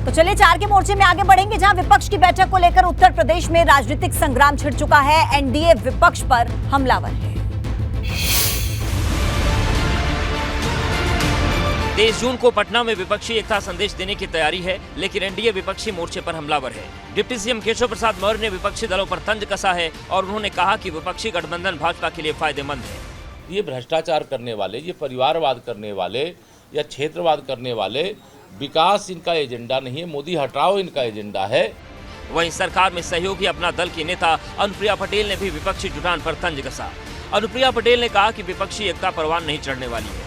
तो चलिए 4 के मोर्चे में आगे बढ़ेंगे, जहां विपक्ष की बैठक को लेकर उत्तर प्रदेश में राजनीतिक संग्राम छिड़ चुका है। एनडीए विपक्ष पर हमलावर है। 23 जून को पटना में विपक्षी एकता संदेश देने की तैयारी है, लेकिन एनडीए विपक्षी मोर्चे पर हमलावर है। डिप्टी सीएम केशव प्रसाद मौर्य ने विपक्षी दलों पर तंज कसा है और उन्होंने कहा कि विपक्षी गठबंधन भाजपा के लिए फायदेमंद है। ये भ्रष्टाचार करने वाले, ये परिवारवाद करने वाले या क्षेत्रवाद करने वाले, विकास इनका एजेंडा नहीं है, मोदी हटाओ इनका एजेंडा है। वहीं सरकार में सहयोगी अपना दल की नेता अनुप्रिया पटेल ने भी विपक्षी जुटान पर तंज कसा। अनुप्रिया पटेल ने कहा कि विपक्षी एकता परवान नहीं चढ़ने वाली है।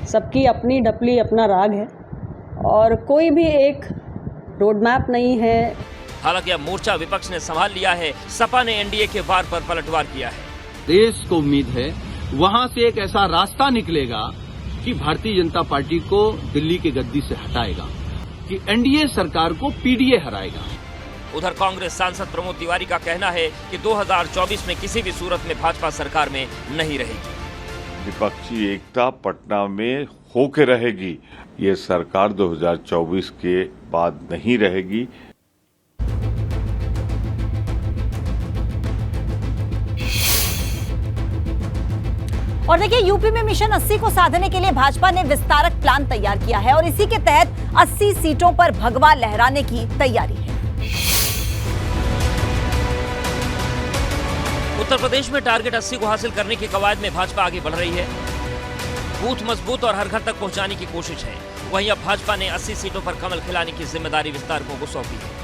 सबकी अपनी डपली अपना राग है और कोई भी एक रोड मैप नहीं है। हालांकि अब मोर्चा विपक्ष ने संभाल लिया है। सपा ने एनडीए के वार पर पलटवार किया है। देश को उम्मीद है वहां से एक ऐसा रास्ता निकलेगा कि भारतीय जनता पार्टी को दिल्ली की गद्दी से हटाएगा, कि एनडीए सरकार को पीडीए हराएगा। उधर कांग्रेस सांसद प्रमोद तिवारी का कहना है कि 2024 में किसी भी सूरत में भाजपा सरकार में नहीं रहेगी। विपक्षी एकता पटना में होके रहेगी। ये सरकार 2024 के बाद नहीं रहेगी। और देखिए, यूपी में मिशन 80 को साधने के लिए भाजपा ने विस्तारक प्लान तैयार किया है और इसी के तहत 80 सीटों पर भगवा लहराने की तैयारी है। उत्तर प्रदेश में टारगेट 80 को हासिल करने की कवायद में भाजपा आगे बढ़ रही है। बूथ मजबूत और हर घर तक पहुंचाने की कोशिश है। वहीं अब भाजपा ने 80 सीटों पर कमल खिलाने की जिम्मेदारी विस्तारकों को सौंपी है।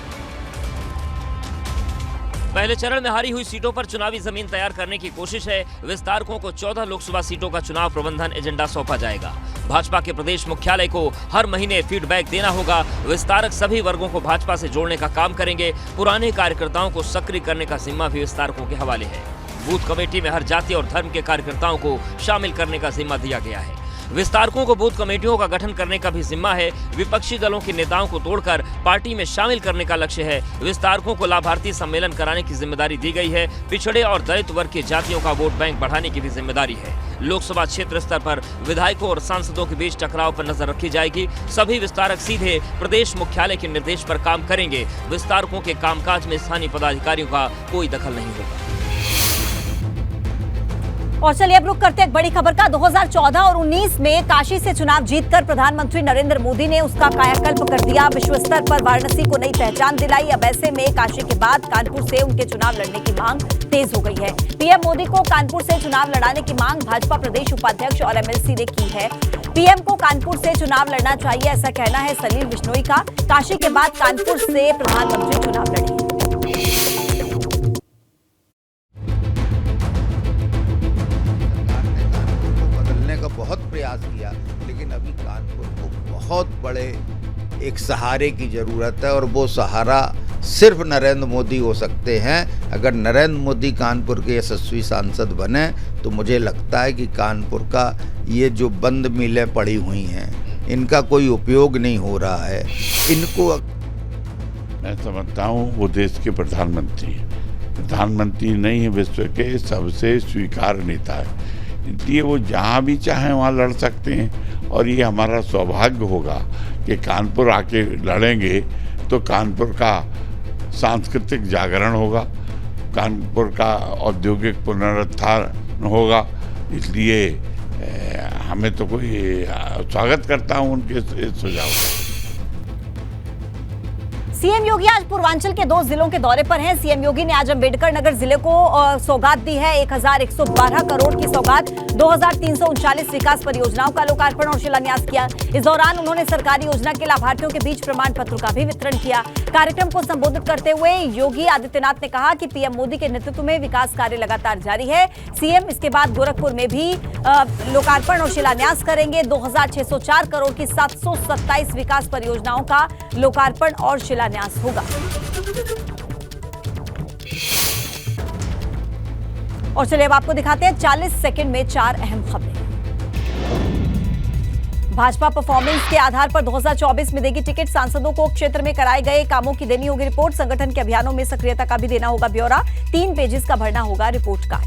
पहले चरण में हारी हुई सीटों पर चुनावी जमीन तैयार करने की कोशिश है। विस्तारकों को 14 लोकसभा सीटों का चुनाव प्रबंधन एजेंडा सौंपा जाएगा। भाजपा के प्रदेश मुख्यालय को हर महीने फीडबैक देना होगा। विस्तारक सभी वर्गों को भाजपा से जोड़ने का काम करेंगे। पुराने कार्यकर्ताओं को सक्रिय करने का जिम्मा भी विस्तारकों के हवाले है। बूथ कमेटी में हर जाति और धर्म के कार्यकर्ताओं को शामिल करने का जिम्मा दिया गया है। विस्तारकों को बूथ कमेटियों का गठन करने का भी जिम्मा है। विपक्षी दलों के नेताओं को तोड़कर पार्टी में शामिल करने का लक्ष्य है। विस्तारकों को लाभार्थी सम्मेलन कराने की जिम्मेदारी दी गई है। पिछड़े और दलित वर्ग की जातियों का वोट बैंक बढ़ाने की भी जिम्मेदारी है। लोकसभा क्षेत्र स्तर पर विधायकों और सांसदों के बीच टकराव पर नजर रखी जाएगी। सभी विस्तारक सीधे प्रदेश मुख्यालय के निर्देश पर काम करेंगे। विस्तारकों के कामकाज में स्थानीय पदाधिकारियों का कोई दखल नहीं होगा। और चलिए अब रुक करते हैं एक बड़ी खबर का। 2014 और 19 में काशी से चुनाव जीतकर प्रधानमंत्री नरेंद्र मोदी ने उसका कायाकल्प कर दिया। विश्व स्तर पर वाराणसी को नई पहचान दिलाई। अब ऐसे में काशी के बाद कानपुर से उनके चुनाव लड़ने की मांग तेज हो गई है। पीएम मोदी को कानपुर से चुनाव लड़ाने की मांग भाजपा प्रदेश उपाध्यक्ष और एमएलसी ने की है। पीएम को कानपुर से चुनाव लड़ना चाहिए, ऐसा कहना है सलील बिश्नोई का। काशी के बाद कानपुर से प्रधानमंत्री चुनाव लड़ेंगे। बहुत प्रयास किया, लेकिन अभी कानपुर को बहुत बड़े एक सहारे की जरूरत है और वो सहारा सिर्फ नरेंद्र मोदी हो सकते हैं। अगर नरेंद्र मोदी कानपुर के यशस्वी सांसद बने तो मुझे लगता है कि कानपुर का ये जो बंद मिलें पड़ी हुई हैं, इनका कोई उपयोग नहीं हो रहा है। इनको मैं समझता हूँ वो देश के प्रधानमंत्री नहीं है, विश्व के सबसे स्वीकार्य नेता है। इसलिए वो जहाँ भी चाहें वहाँ लड़ सकते हैं और ये हमारा सौभाग्य होगा कि कानपुर आके लड़ेंगे तो कानपुर का सांस्कृतिक जागरण होगा, कानपुर का औद्योगिक पुनरुत्थान होगा। इसलिए हमें तो कोई स्वागत करता हूँ उनके सुझाव का। सीएम योगी आज पूर्वांचल के 2 जिलों के दौरे पर हैं। सीएम योगी ने आज अम्बेडकर नगर जिले को सौगात दी है। 1112 करोड़ की सौगात, 2339 विकास परियोजनाओं का लोकार्पण और शिलान्यास किया। इस दौरान उन्होंने सरकारी योजना के लाभार्थियों के बीच प्रमाण पत्र का भी वितरण किया। कार्यक्रम को संबोधित करते हुए योगी आदित्यनाथ ने कहा कि पीएम मोदी के नेतृत्व में विकास कार्य लगातार जारी है। सीएम इसके बाद गोरखपुर में भी लोकार्पण और शिलान्यास करेंगे। 2604 करोड़ की 727 विकास परियोजनाओं का लोकार्पण और शिलान्यास होगा। और चलिए अब आपको दिखाते हैं 40 सेकंड में 4 अहम खबरें। भाजपा परफॉर्मेंस के आधार पर 2024 में देगी टिकट। सांसदों को क्षेत्र में कराए गए कामों की देनी होगी रिपोर्ट। संगठन के अभियानों में सक्रियता का भी देना होगा ब्यौरा। 3 पेजेस का भरना होगा रिपोर्ट कार्ड।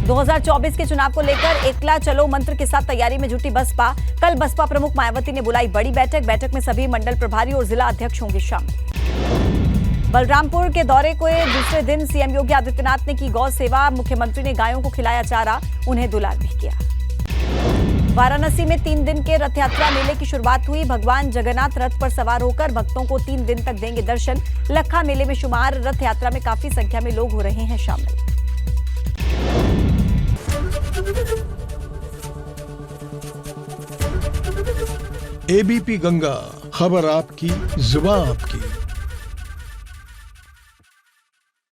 2024 के चुनाव को लेकर एकला चलो मंत्र के साथ तैयारी में जुटी बसपा। कल बसपा प्रमुख मायावती ने बुलाई बड़ी बैठक। बैठक में सभी मंडल प्रभारी और जिला अध्यक्ष होंगे शामिल। बलरामपुर के दौरे को दूसरे दिन सीएम योगी आदित्यनाथ ने की गौ सेवा। मुख्यमंत्री ने गायों को खिलाया चारा, उन्हें दुलार भी किया। वाराणसी में 3 दिन के रथ यात्रा मेले की शुरुआत हुई। भगवान जगन्नाथ रथ पर सवार होकर भक्तों को 3 दिन तक देंगे दर्शन। लखा मेले में शुमार रथ यात्रा में काफी संख्या में लोग हो रहे हैं शामिल। एबीपी गंगा, खबर आपकी, जुबान आपकी।